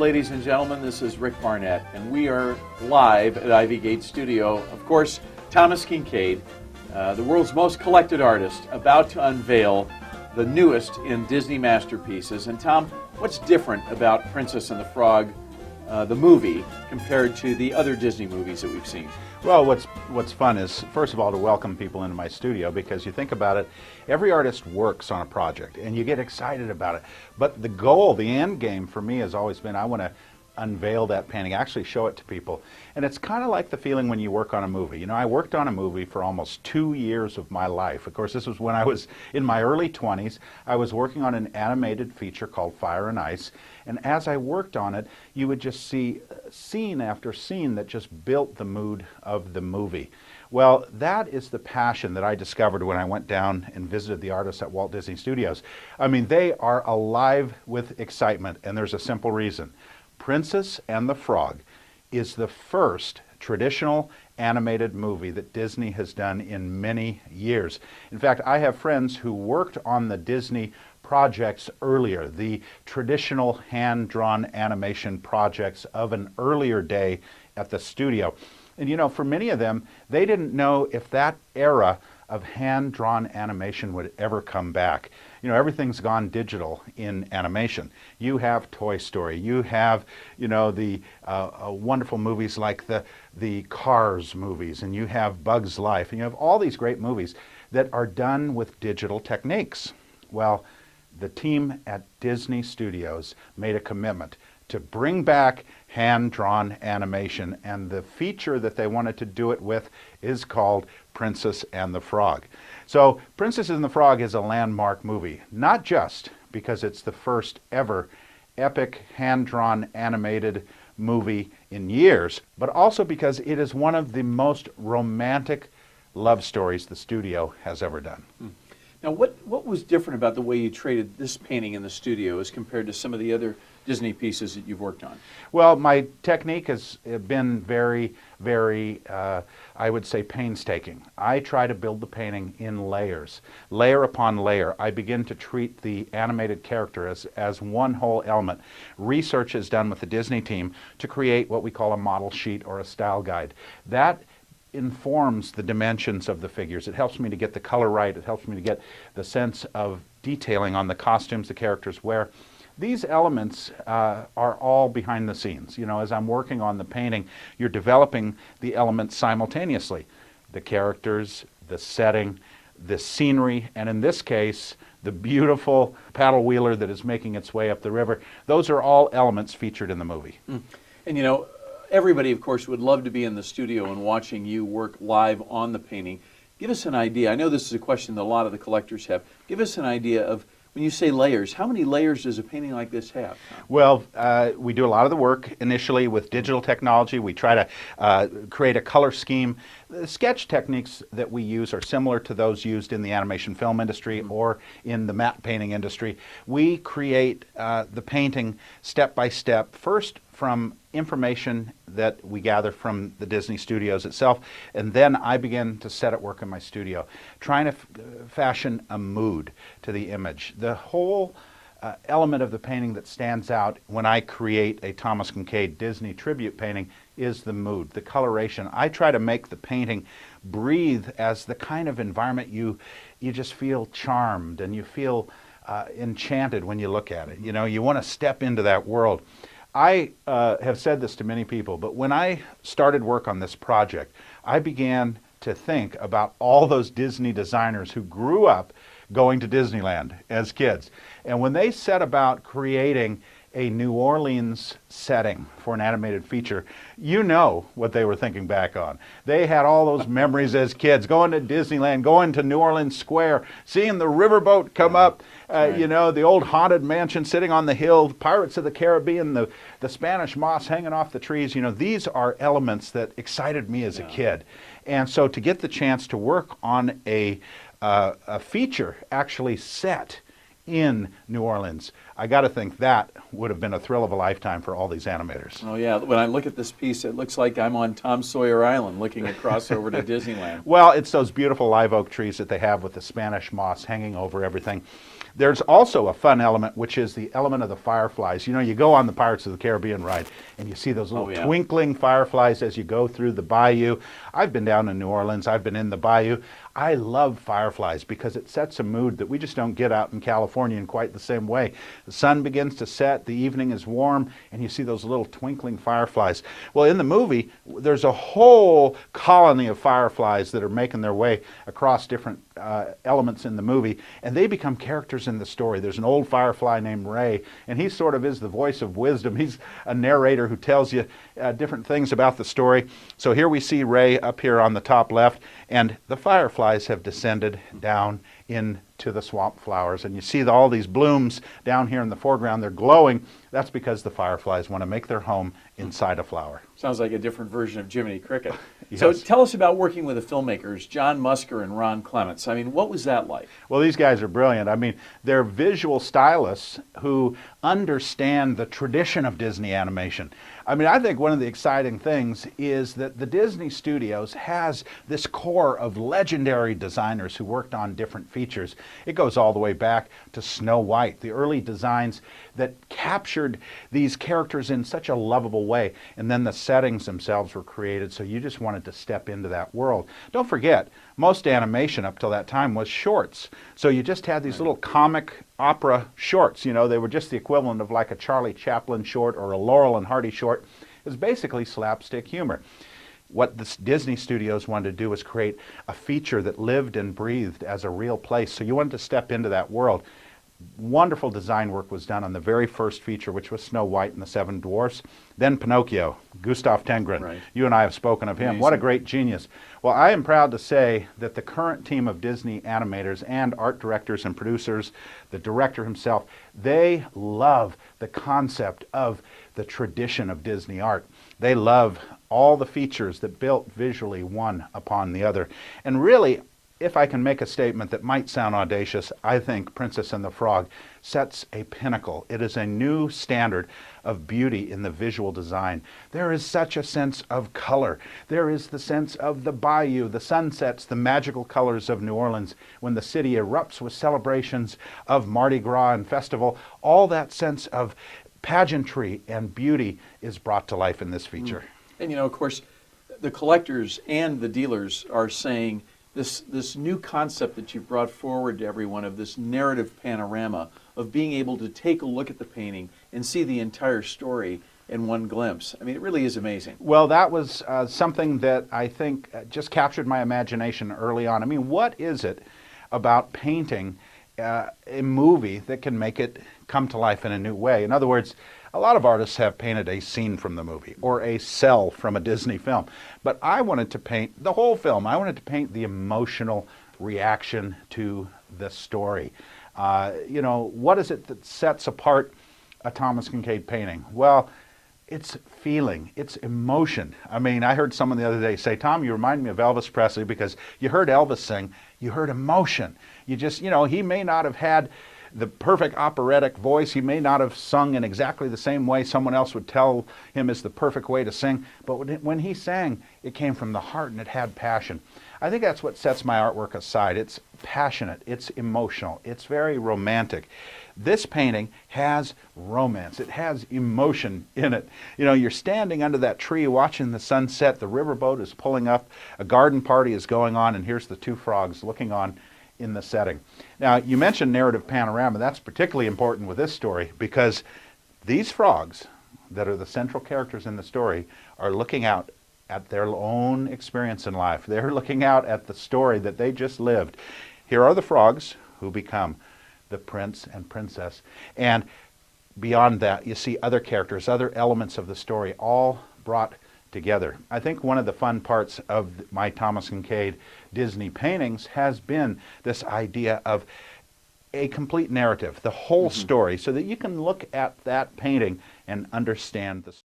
ladies and gentlemen. This is Rick Barnett, and we are live at Ivy Gate Studio. Of course, Thomas Kinkade, the world's most collected artist, about to unveil the newest in Disney masterpieces. And Tom, what's different about Princess and the Frog, the movie, compared to the other Disney movies that we've seen? Well, what's fun is, first of all, to welcome people into my studio, because you think about it, every artist works on a project and you get excited about it. But the goal, the end game for me has always been, I want to unveil that painting, actually show it to people. And it's kind of like the feeling when you work on a movie. You know, I worked on a movie for almost 2 years of my life. Of course, this was when I was in my early 20s. I was working on an animated feature called Fire and Ice. And as I worked on it, you would just see scene after scene that just built the mood of the movie. Well, that is the passion that I discovered when I went down and visited the artists at Walt Disney Studios. I mean, they are alive with excitement, and there's a simple reason. Princess and the Frog is the first traditional animated movie that Disney has done in many years. In fact, I have friends who worked on the Disney projects earlier, the traditional hand-drawn animation projects of an earlier day at the studio. And you know, for many of them, they didn't know if that era of hand-drawn animation would ever come back. You know, everything's gone digital in animation. You have Toy Story, you have, you know, the wonderful movies like the Cars movies, and you have Bugs Life, and you have all these great movies that are done with digital techniques. Well, the team at Disney Studios made a commitment to bring back hand-drawn animation, and the feature that they wanted to do it with is called Princess and the Frog. So Princess and the Frog is a landmark movie, not just because it's the first ever epic hand-drawn animated movie in years, but also because it is one of the most romantic love stories the studio has ever done. Now, what was different about the way you treated this painting in the studio as compared to some of the other Disney pieces that you've worked on? Well, my technique has been very, I would say, painstaking. I try to build the painting in layers, layer upon layer. I begin to treat the animated character as one whole element. Research is done with the Disney team to create what we call a model sheet or a style guide. That informs the dimensions of the figures. It helps me to get the color right. It helps me to get the sense of detailing on the costumes the characters wear. These elements are all behind the scenes. You know, as I'm working on the painting, you're developing the elements simultaneously. The characters, the setting, the scenery, and in this case, the beautiful paddle wheeler that is making its way up the river. Those are all elements featured in the movie. And you know, everybody, of course, would love to be in the studio and watching you work live on the painting. Give us an idea. I know this is a question that a lot of the collectors have. Give us an idea of, when you say layers, how many layers does a painting like this have? Well, we do a lot of the work initially with digital technology. We try to create a color scheme. The sketch techniques that we use are similar to those used in the animation film industry or in the matte painting industry. We create the painting step by step, first from information that we gather from the Disney Studios itself, and then I begin to set at work in my studio, trying to fashion a mood to the image. The whole element of the painting that stands out when I create a Thomas Kinkade Disney tribute painting is the mood, the coloration. I try to make the painting breathe as the kind of environment you just feel charmed and you feel enchanted when you look at it. You know, you want to step into that world. I have said this to many people, but when I started work on this project, I began to think about all those Disney designers who grew up going to Disneyland as kids. And when they set about creating a New Orleans setting for an animated feature, you know what they were thinking back on. They had all those memories as kids, going to Disneyland, going to New Orleans Square, seeing the riverboat come up, you know, the old haunted mansion sitting on the hill, Pirates of the Caribbean, the Spanish moss hanging off the trees. You know, these are elements that excited me as a kid. And so to get the chance to work on a feature actually set in New Orleans, I got to think that would have been a thrill of a lifetime for all these animators. Oh yeah, when I look at this piece, it looks like I'm on Tom Sawyer Island looking across over to Disneyland. Well, it's those beautiful live oak trees that they have with the Spanish moss hanging over everything. There's also a fun element, which is the element of the fireflies. You know, you go on the Pirates of the Caribbean ride, and you see those little twinkling fireflies as you go through the bayou. I've been down in New Orleans. I've been in the bayou. I love fireflies because it sets a mood that we just don't get out in California in quite the same way. The sun begins to set, the evening is warm, and you see those little twinkling fireflies. Well, in the movie, there's a whole colony of fireflies that are making their way across different elements in the movie, and they become characters in the story. There's an old firefly named Ray, and he sort of is the voice of wisdom. He's a narrator who tells you different things about the story. So here we see Ray up here on the top left, and the fireflies have descended down into the swamp flowers, and you see all these blooms down here in the foreground. They're glowing. That's because the fireflies want to make their home inside a flower. Sounds like a different version of Jiminy Cricket. Yes. So tell us about working with the filmmakers, John Musker and Ron Clements. I mean, what was that like? Well, these guys are brilliant. I mean, they're visual stylists who understand the tradition of Disney animation. I mean, I think one of the exciting things is that the Disney Studios has this core of legendary designers who worked on different features. It goes all the way back to Snow White, the early designs that captured these characters in such a lovable way. And then the settings themselves were created, so you just wanted to step into that world. Don't forget, most animation up till that time was shorts. So you just had these little comic opera shorts. You know, they were just the equivalent of like a Charlie Chaplin short or a Laurel and Hardy short. It was basically slapstick humor. What the Disney Studios wanted to do was create a feature that lived and breathed as a real place. So you wanted to step into that world. Wonderful design work was done on the very first feature, which was Snow White and the Seven Dwarfs. Then Pinocchio, Gustav Tenggren. Right. You and I have spoken of him. Amazing. What a great genius. Well, I am proud to say that the current team of Disney animators and art directors and producers, the director himself, they love the concept of the tradition of Disney art. They love all the features that built visually one upon the other. And really, if I can make a statement that might sound audacious, I think Princess and the Frog sets a pinnacle. It is a new standard of beauty in the visual design. There is such a sense of color. There is the sense of the bayou, the sunsets, the magical colors of New Orleans when the city erupts with celebrations of Mardi Gras and festival. All that sense of pageantry and beauty is brought to life in this feature. And you know, of course, the collectors and the dealers are saying this new concept that you've brought forward to everyone of this narrative panorama of being able to take a look at the painting and see the entire story in one glimpse. I mean, it really is amazing. Well, that was something that I think just captured my imagination early on. I mean, what is it about painting a movie that can make it come to life in a new way? In other words, a lot of artists have painted a scene from the movie or a cell from a Disney film, but I wanted to paint the whole film. I wanted to paint the emotional reaction to the story. You know, what is it that sets apart a Thomas Kinkade painting? Well, it's feeling, it's emotion. I mean, I heard someone the other day say, Tom, you remind me of Elvis Presley because you heard Elvis sing, you heard emotion. You just, you know, he may not have had the perfect operatic voice. He may not have sung in exactly the same way someone else would tell him is the perfect way to sing, but when he sang, it came from the heart and it had passion. I think that's what sets my artwork aside. It's passionate, it's emotional, it's very romantic. This painting has romance. It has emotion in it. You know, you're standing under that tree watching the sunset, the riverboat is pulling up, a garden party is going on, and here's the two frogs looking on in the setting. Now, you mentioned narrative panorama. That's particularly important with this story because these frogs that are the central characters in the story are looking out at their own experience in life. They're looking out at the story that they just lived. Here are the frogs who become the prince and princess. And beyond that, you see other characters, other elements of the story all brought together. I think one of the fun parts of my Thomas Kinkade Disney paintings has been this idea of a complete narrative, the whole story, so that you can look at that painting and understand the story.